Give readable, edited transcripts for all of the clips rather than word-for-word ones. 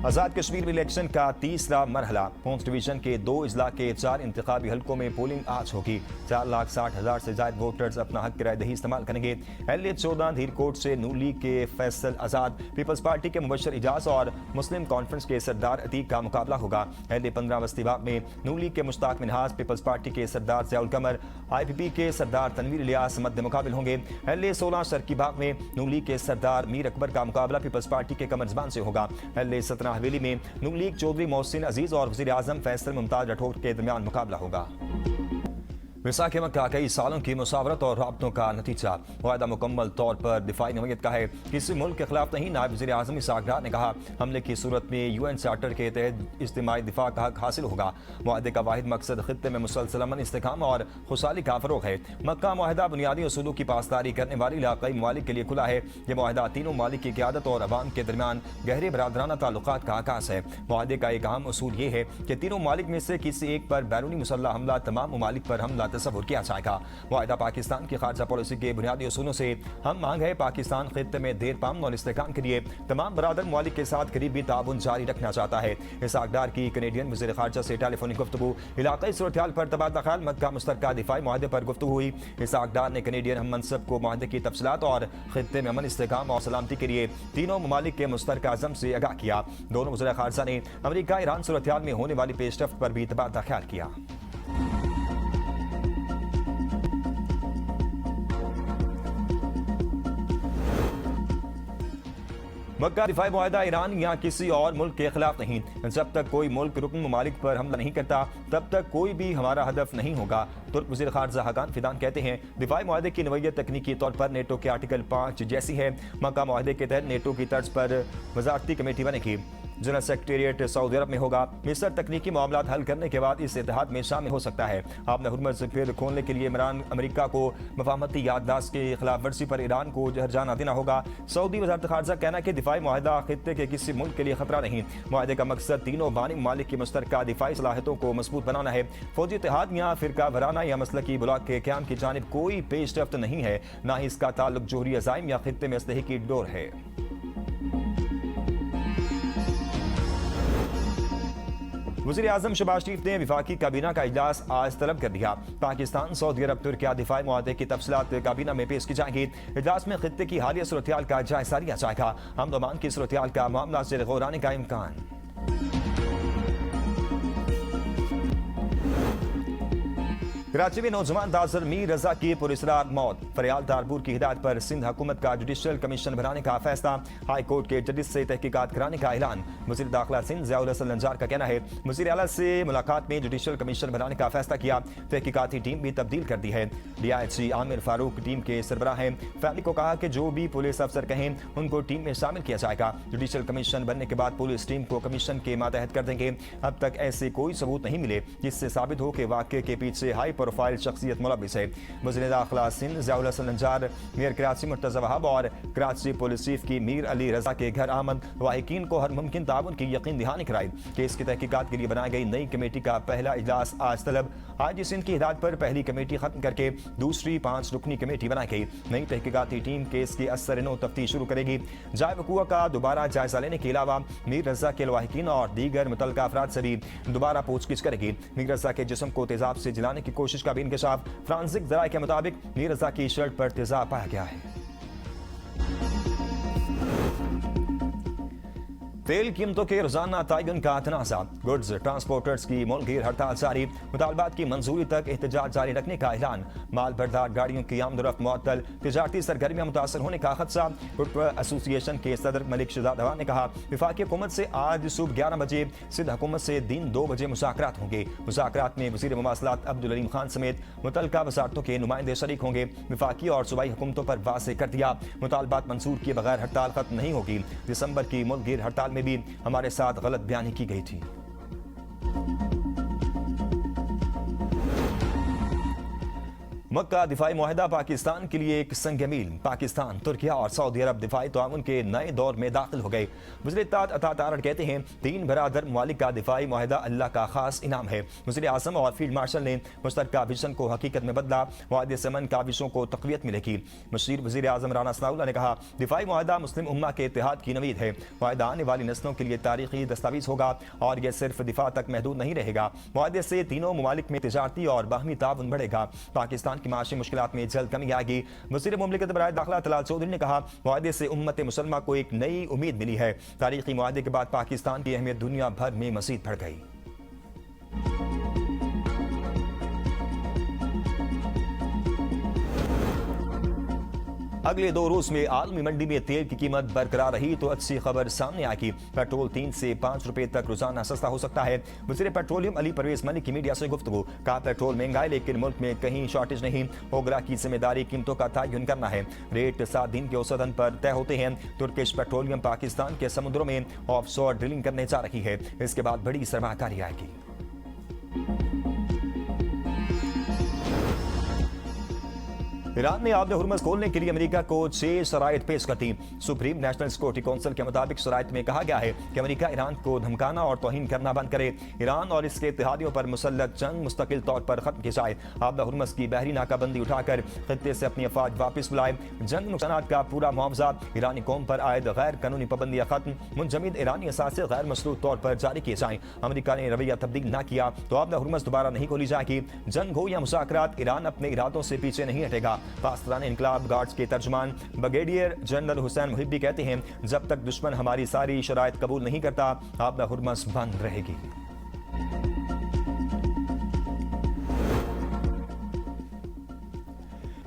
आज़ाद कश्मीर में इलेक्शन का तीसरा मरहला। होम्स डिवीजन के 2 अजला के 4 इंतखाबी हल्कों में पोलिंग आज होगी। 4,60,000 से ज्यादा वोटर्स अपना हक राय दही इस्तेमाल करेंगे। LA-14 धीरकोट से नून लीग के फैसल आजाद, पीपल्स पार्टी के मुबशर इजाज और मुस्लिम कॉन्फ्रेंस के सरदार अतीक का मुकाबला होगा। LA-15 बस्तीबाग में नून लीग के मुश्ताक मिनहाज, पीपल्स पार्टी के सरदार ज़ियाउल कमर, IPP के सरदार तनवीर इलियास मद्दे मुकाबिल होंगे। LA-16 शर्कीबाग में नून लीग के सरदार मीर अकबर का मुकाबला पीपल्स पार्टी के कमर ज़बान से होगा। LA-17 हवेली में नून लीग चौधरी मोहसिन अजीज और वज़ीर आज़म फैसल मुमताज राठौर के दरमियान मुकाबला होगा। विसाखी मक्का कई सालों की मुसावरत और राब्तों का नतीजा। वायदा मुकम्मल तौर पर दिफाई नौयत का है, किसी मुल्क के खिलाफ नहीं। नायब वज़ीर आज़म इसहाक़ डार ने कहा, हमले की सूरत में UN चार्टर के तहत इज्तिमाई दिफा का हक हासिल होगा। मुआहदे का वाहिद मकसद खित्ते में मुसलसल अमन, इस्तेकाम और खुशहाली का फ़रोग़ है। मक्का मुआहदा बुनियादी उसूलों की पासदारी करने वाली इलाक़ाई ममालिक के लिए खुला है। यह मुआहदा तीनों ममालिक की क़यादत और अवाम के दरमियान गहरे बरादराना ताल्लुकात का आगाज़ है। मुआहदे का एक अहम उसूल ये है कि तीनों ममालिक में से किसी एक पर बैरूनी मुसल्लह हमला तमाम ममालिक पर हमला तस्वुर किया जाएगा। मुआहदा पाकिस्तान की खारजा पॉलिसी के बुनियादी उसूलों से हम मांग है। पाकिस्तान खित्ते में देर पामन और इस्तेहकाम के लिए तमाम बरादर ममालिक के साथ करीबी ताउन जारी रखना चाहता है। इसहाक़ डार की कैनेडियन वज़ीर ख़ारजा से टेलीफोनिक गुफ्तगू, इलाक़ाई सूरत-ए-हाल पर तबादला ख्याल, मक्का मुश्तरका दिफाई मुआहदे पर गुफ्तगू हुई। इसहाक़ डार ने कैनेडियन हम मनसब को मुआहदे की तफसीलात और खित्ते में अमन, इस्तेहकाम और सलामती के लिए तीनों ममालिक के मुश्तरका अज़म से आगाह किया। दोनों वज़ीर ख़ारजा ने अमेरिका ईरान सूरत-ए-हाल में होने वाली पेशरफ्त पर भी तबादला ख्याल किया। मक्का दिफाई मुआहदा ईरान या किसी और मुल्क के खिलाफ नहीं। जब तक कोई मुल्क रुकन ममालिक पर हमला नहीं करता तब तक कोई भी हमारा हदफ नहीं होगा। तुर्क वज़ीर ख़ारजा हकान फिदान कहते हैं, दिफाई मुआहदे की नवैयत तकनीकी तौर पर नेटो के आर्टिकल 5 जैसी है। मक्का मुआहदे के तहत नेटो की तर्ज पर वज़ारती कमेटी बनेगी। जनरल सेक्रेटेरिएट सऊदी अरब में होगा। मिस्र तकनीकी मामला हल करने के बाद इस इत्तेहाद में शामिल हो सकता है। आपने हुर्मुज़ फिर खोलने के लिए इमरान अमेरिका को मफाहमती याददाश्त की खिलाफ वर्जी पर ईरान को हर्जाना देना होगा। सऊदी वज़ारत ख़ारजा कहना कि दिफाई मुआहदा खित्ते के किसी मुल्क के लिए खतरा नहीं। मुआहदे का मकसद तीनों बानी ममालिक की मुश्तरका दिफाई सलाहियतों को मजबूत बनाना है। फौजी इत्तेहाद या फ़िरका वराना या मसलकी ब्लॉक के क़याम की जानिब कोई पेशरफ्त नहीं है, ना ही इसका ताल्लुक जोहरी अज़ाइम या खित्ते में असलहे की डोर है। वज़ीर आज़म शहबाज शरीफ ने वफाकी काबीना का इजलास आज तलब कर दिया। पाकिस्तान, सऊदी अरब, तुर्किया दिफाई मुआहदे की तफसीलात काबीना में पेश की जाएंगी। इजलास में खित्ते की हालिया सूरत-ए-हाल का जायजा लिया जाएगा। अमन-ओ-अमान की सूरत-ए-हाल का मामला से गौर आने का इम्कान। कराची में नौजवान ताजर मीर रजा की पुरस्रार मौत। फरियाल तारपुर की हिदायत पर सिंध हुकूमत का जुडिशल कमीशन बनाने का फैसला। हाई कोर्ट के जजेस से तहकीकात कराने का ऐलान। वज़ीर दाखिला सिंध ज़ियाउल हसन लंजार का कहना है, वज़ीर आला से मुलाकात में जुडिशल कमीशन बनाने का फैसला किया। तहकीकाती टीम भी तब्दील कर दी है। DIG आमिर फारूक टीम के सरबराह हैं। फैमिली को कहा कि जो भी पुलिस अफसर कहें उनको टीम में शामिल किया जाएगा। जुडिशल कमीशन बनने के बाद पुलिस टीम को कमीशन के मातहत कर देंगे। अब तक ऐसे कोई सबूत नहीं मिले जिससे साबित हो कि वाक़े के पीछे हाई प्रोफाइल शख्सियत मुलविस है। वज़ीर दाखिला सिंध ज़ियाउल हसन लंजार, मेयर कराची मुर्तज़ा वहाब और कराची पुलिस चीफ की मीर अली रजा के घर आमद वाहिकीन को हर मुमकिन ताउन की यकीन दहानी कराई। केस की तहकीकात के लिए बनाई गई नई कमेटी का पहला इजलास आज तलब। IG सिंध की हिदायत पर पहली कमेटी खत्म करके दूसरी 5 रुकनी कमेटी बनाई गई। नई तहकीकाती टीम केस की असर-ए-नौ तफ्तीश शुरू करेगी। जाए वक़ूआ का दोबारा जायजा लेने के अलावा मीर रजा के लवाहिकीन और दीगर मुतल्लिका अफराद से भी दोबारा पूछगिछ करेगी। मीर रजा के जिस्म को तेजाब से जलाने की कोशिश का भी इंकशाफ। फ्रांसिक ज़राए के मुताबिक मीर रजा की शर्ट पर तेजाब पाया गया है। तेल कीमतों के रोजाना तयन का तनाज़ा। गुड्स ट्रांसपोर्टर्स की मुल्क हड़ताल जारी। मुतालबात की मंजूरी तक एहतजाज जारी रखने का ऐलान। माल बरदार गाड़ियों की आमदोरफ्त मुअत्तल। तिजारती सरगर्मियां मुतासर होने का खदशा। फुटवेयर एसोसिएशन के सदर मलिक शहजाद अवान ने कहा, वफाकी हुकूमत से आज सुबह 11 बजे, सिंध हुकूमत से दिन 2 बजे मुज़ाकरात होंगे। मुज़ाकरात में वज़ीर मवासलात अब्दुल अलीम खान समेत मुतल्लिका वज़ारतों के नुमाइंदे शरीक होंगे। वफाकी और सूबाई हुकूमतों पर वाज़ेह कर दिया, मुतालबात मंजूर किए बगैर हड़ताल खत्म नहीं होगी। दिसंबर की मुल्क हड़ताल में भी हमारे साथ गलत बयानी की गई थी। मक्का दिफाई मुआहदा पाकिस्तान के लिए एक संग मील। पाकिस्तान, तुर्किया और सऊदी अरब दिफाई ताउन के नए दौर में दाखिल हो गए। वज़ीर इत्तेहाद अता तारड़ कहते हैं, 3 बरादर ममालिक का दिफाई मुआहदा अल्लाह का खास इनाम है। वज़ीर आज़म और फील्ड मार्शल ने मुश्तरका विजन को हकीकत में बदला। मुआहदे से अमन काविशों को तक़वियत मिलेगी। मशीर वज़ीर आज़म राना सनाउल्लाह ने कहा, दिफाई मुआहदा मुस्लिम उम्मा के इत्तेहाद की नवीद है। मुआहदा आने वाली नस्लों के लिए तारीखी दस्तावेज होगा और यह सिर्फ दिफा तक महदूद नहीं रहेगा। मुआहदे से तीनों ममालिक में तिजारती और बाहमी ताउन बढ़ेगा। पाकिस्तान की माशी मुश्किलात में जल्द कमी आएगी। वज़ीर मुमलिकत बराए दाखिला तलाल चौधरी ने कहा, मुआहदे से उम्मत मुसलमा को एक नई उम्मीद मिली है। तारीखी मुआहदे के बाद पाकिस्तान की अहमियत दुनिया भर में मज़ीद बढ़ गई। अगले 2 रोज में आलमी मंडी में तेल की कीमत बरकरार रही तो अच्छी खबर सामने आएगी। पेट्रोल 3 से 5 रुपए तक रोजाना सस्ता हो सकता है। वज़ीर पेट्रोलियम अली परवेज मलिक की मीडिया से गुफ्तगू। कहा, पेट्रोल महंगा है लेकिन मुल्क में कहीं शॉर्टेज नहीं। ओगरा की जिम्मेदारी कीमतों का तयन करना है। रेट 7 दिन के औसतन पर तय होते हैं। तुर्किश पेट्रोलियम पाकिस्तान के समुद्रों में ऑफशोर ड्रिलिंग करने जा रही है। इसके बाद बड़ी सरमाकारी आएगी। ईरान ने आब हुर्मुज़ खोलने के लिए अमेरिका को 6 शराइत पेश कर दी। सुप्रीम नेशनल सिक्योरिटी काउंसिल के मुताबिक शराइत में कहा गया है कि अमेरिका ईरान को धमकाना और तौहीन करना बंद करे। ईरान और इसके इत्तेहादियों पर मुसल्लत जंग मुस्तकिल तौर पर खत्म की जाए। आब हुर्मुज़ की बहरी नाकाबंदी उठाकर खित्ते से अपनी अफवाज वापस बुलाए। जंग नुकसानात का पूरा मुआवजा, ईरानी कौम पर आयद गैर कानूनी पाबंदियां खत्म, मुंजमद ईरानी असासे गैर मशरूत तौर पर जारी किए जाएं। अमेरिका ने रवैया तब्दील न किया तो आब हुर्मुज़ दोबारा नहीं खोली जाएगी। जंग हो या मुज़ाकरात, ईरान अपने इरादों से पीछे नहीं हटेगा। पाकिस्तान इनकलाब गार्ड्स के तर्जमान ब्रिगेडियर जनरल हुसैन मुहिब्बी कहते हैं, जब तक दुश्मन हमारी सारी शराइत कबूल नहीं करता आब हुर्मुज़ बंद रहेगी।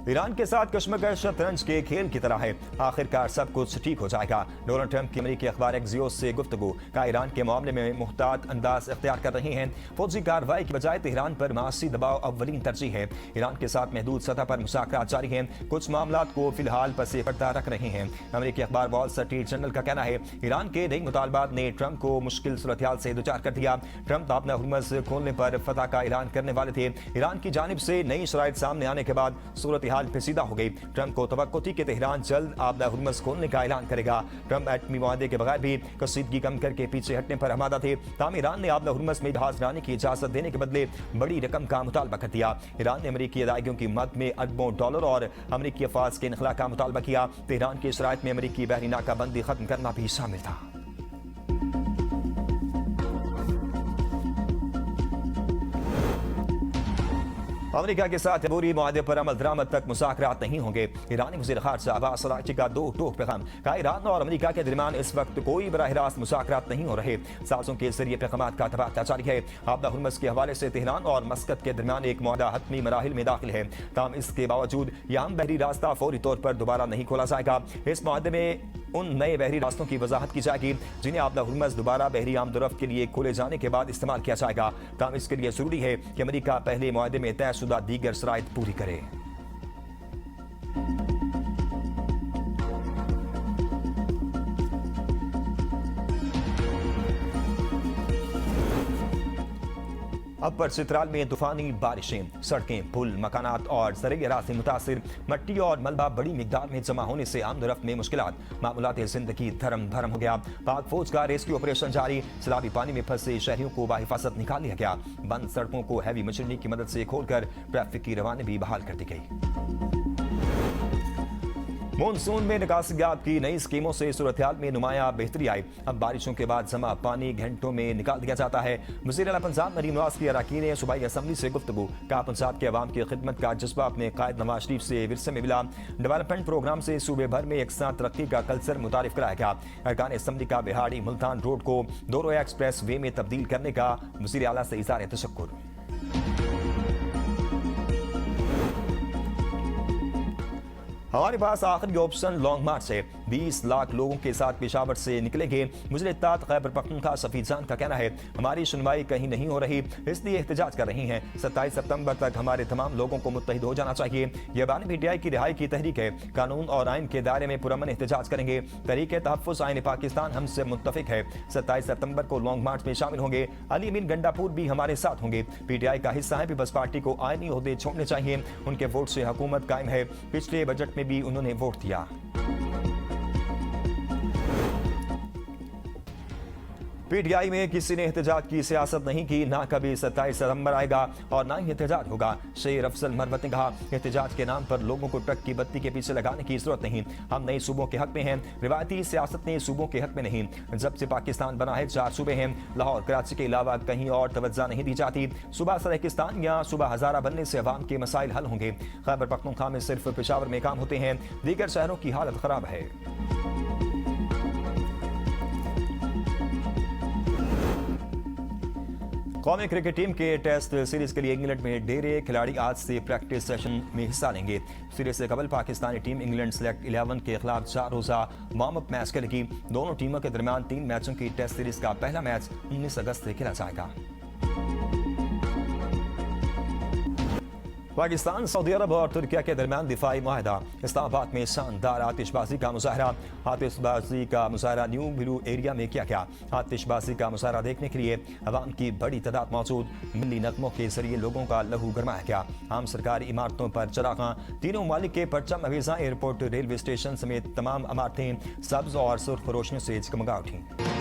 ईरान के साथ कश्मकश शतरंज के खेल की तरह है। आखिरकार सब कुछ ठीक हो जाएगा। डोनाल्ड ट्रंप की अमेरिकी अखबार एक्सियोस से गुफ्तगू। का ईरान के मामले में मुहतात अंदाज इख्तियार कर रही हैं। फौजी कार्रवाई की बजाय तेहरान पर मासी दबाव अव्वलीन तरजीह है। ईरान के साथ महदूद सतह पर मुज़ाकरात जारी हैं। कुछ मामलात को फिलहाल पसे पर्दा रख रहे हैं। अमेरिकी अखबार वॉल स्ट्रीट जर्नल का कहना है, ईरान के नई मुतालबात ने ट्रंप को मुश्किल सूरत-ए-हाल से दुचार कर दिया। ट्रंप आब हुर्मुज़ खोलने पर फतह का ऐलान करने वाले थे। ईरान की जानिब से नई शराइत सामने आने के बाद सूरत पेचीदा हो गई। ट्रंप को तवक्को थी कि तेहरान जल्द आब हुर्मुज़ खोलने का ऐलान करेगा। ट्रंप एटमी मुआहदे के बगैर भी कशीदगी कम करके पीछे हटने पर आमादा थे। ताहम ईरान ने आब हुर्मुज़ में जहाज लाने की इजाजत देने के बदले बड़ी रकम का मुतालबा कर दिया। ईरान ने अमेरिकी अदायगियों की मद में अरबों डॉलर और अमेरिकी अफवाज के इनखला का मुतालबा किया। तेहरान की शराइत में अमेरिकी बहरी नाकाबंदी खत्म करना भी शामिल था। अमेरिका के साथ अबूरी मुआहदे पर अमल दरामद तक मुज़ाकरात नहीं होंगे। ईरानी वज़ीर ख़ारजा अब्बास अराग़ची का 2 टोक पैगाम। कहा, ईरान और अमेरिका के दरमियान इस वक्त कोई बराह रास्त मुज़ाकरात नहीं हो रहे। साज़ों के जरिए पैगामात का तबादला जारी है। आब हुर्मुज़ के हवाले से तेहरान और मस्कत के दरमियान एक मुआहदा हतमी मराहिल में दाखिल है। ताहम इसके बावजूद यह अहम बहरी रास्ता फौरी तौर पर दोबारा नहीं खोला जाएगा। इस मुआहदे में उन नए बहरी रास्तों की वजाहत की जाएगी जिन्हें आब हुर्मुज़ दोबारा बहरी आमदोरफ्त के लिए खोले जाने के बाद इस्तेमाल किया जाएगा। ताहम इसके लिए जरूरी है कि अमेरिका पहले मुआहदे में तयशुदा दीगर शराइत पूरी करे। अपर चित्राल में तूफानी बारिशें, सड़कें, पुल, मकानात और ज़रई अराज़ी मुतासिर। मट्टी और मलबा बड़ी मिकदार में जमा होने से आमदोरफ्त में मुश्किलात। मामूलात जिंदगी धर्म भरम हो गया। पाक फौज का रेस्क्यू ऑपरेशन जारी। सैलाबी पानी में फंसे शहरियों को बाहिफाजत निकाल लिया गया। बंद सड़कों को हैवी मशीनरी की मदद से खोलकर ट्रैफिक की रवानी भी बहाल कर दी गई। मॉनसून में निकासियात की नई स्कीमों से सूरत-ए-हाल में नुमाया बेहतरी आई। अब बारिशों के बाद जमा पानी घंटों में निकाल दिया जाता है। वज़ीर आला पंजाब नरीम नवाज की अरकान सूबाई असम्बली से गुफ्तगू। कहा, पंजाब के अवाम की खिदमत का जज्बा अपने कायद नवाज शरीफ से विरसे में मिला। डेवलपमेंट प्रोग्राम से सूबे भर में यकसां तरक्की का कल्चर मुतारिफ कराया गया। अरकान असम्बली का बिहाड़ी मुल्तान रोड को 2 रोया एक्सप्रेस वे में तब्दील करने का वज़ीर आला से इज़हार तशक्कुर। हमारे पास आखिरी ऑप्शन लॉन्ग मार्च है। 20 लाख लोगों के साथ पेशावर से निकलेंगे। मुझे इत्तेहाद खैबर पख्तूनख्वा सफी जान का कहना है, हमारी सुनवाई कहीं नहीं हो रही, इसलिए एहतजाज कर रही हैं। 27 सितंबर तक हमारे तमाम लोगों को मुत्तहिद हो जाना चाहिए। यह बानी पीटीआई की रिहाई की तहरीक है। कानून और आइन के दायरे में पुरअमन एहतजाज करेंगे। तहरीक तहफ़्फ़ुज़ आइन पाकिस्तान हमसे मुत्तफिक है। 27 सितंबर को लॉन्ग मार्च में शामिल होंगे। अली अमीन गंडापुर भी हमारे साथ होंगे। पीटीआई का हिस्सा है। पीपल्स पार्टी को आईनी ओहदे छोड़ने चाहिए। उनके वोट से हुकूमत कायम है। पिछले बजट में भी उन्होंने वोट दिया। पीटीआई में किसी ने एहतजाज की सियासत नहीं की, ना कभी 27 सितंबर आएगा और ना ही एहतजाज होगा। शेर अफजल मरवत ने कहा, एहतजाज के नाम पर लोगों को ट्रक की बत्ती के पीछे लगाने की जरूरत नहीं। हम नए सूबों के हक में हैं, रिवायती सियासत ने सूबों के हक में नहीं। जब से पाकिस्तान बना है 4 सूबे हैं। लाहौर कराची के अलावा कहीं और तवज्जो नहीं दी जाती। सूबा सराकिस्तान या सूबा हजारा बनने से अवाम के मसाइल हल होंगे। खैबर पख्तूनख्वा में सिर्फ पेशावर में काम होते हैं, दीगर शहरों की हालत खराब है। कौमी क्रिकेट टीम के टेस्ट सीरीज के लिए इंग्लैंड में डेरे खिलाड़ी आज से प्रैक्टिस सेशन में हिस्सा लेंगे। सीरीज से कबल पाकिस्तानी टीम इंग्लैंड सेलेक्ट 11 के खिलाफ 4 रोजा वार्म अप मैच खेलेगी। दोनों टीमों के दरमियान 3 मैचों की टेस्ट सीरीज का पहला मैच 19 अगस्त से खेला जाएगा। पाकिस्तान, सऊदी अरब और तुर्किया के दरमियान दिफाई मुआहदा। इस्लामाबाद में शानदार आतिशबाजी का मुजाहरा। आतिशबाजी का मुजाहरा न्यू ब्लू एरिया में किया गया। आतिशबाजी का मुजाहरा देखने के लिए अवाम की बड़ी तादाद मौजूद। मिली नगमों के जरिए लोगों का लहू गरमाया गया। आम सरकारी इमारतों पर चरागां, तीनों ममालिक के परचम अवीज़ा, एयरपोर्ट, रेलवे स्टेशन समेत तमाम इमारतें सब्ज और सुर्ख रोशनी से जगमगा उठी।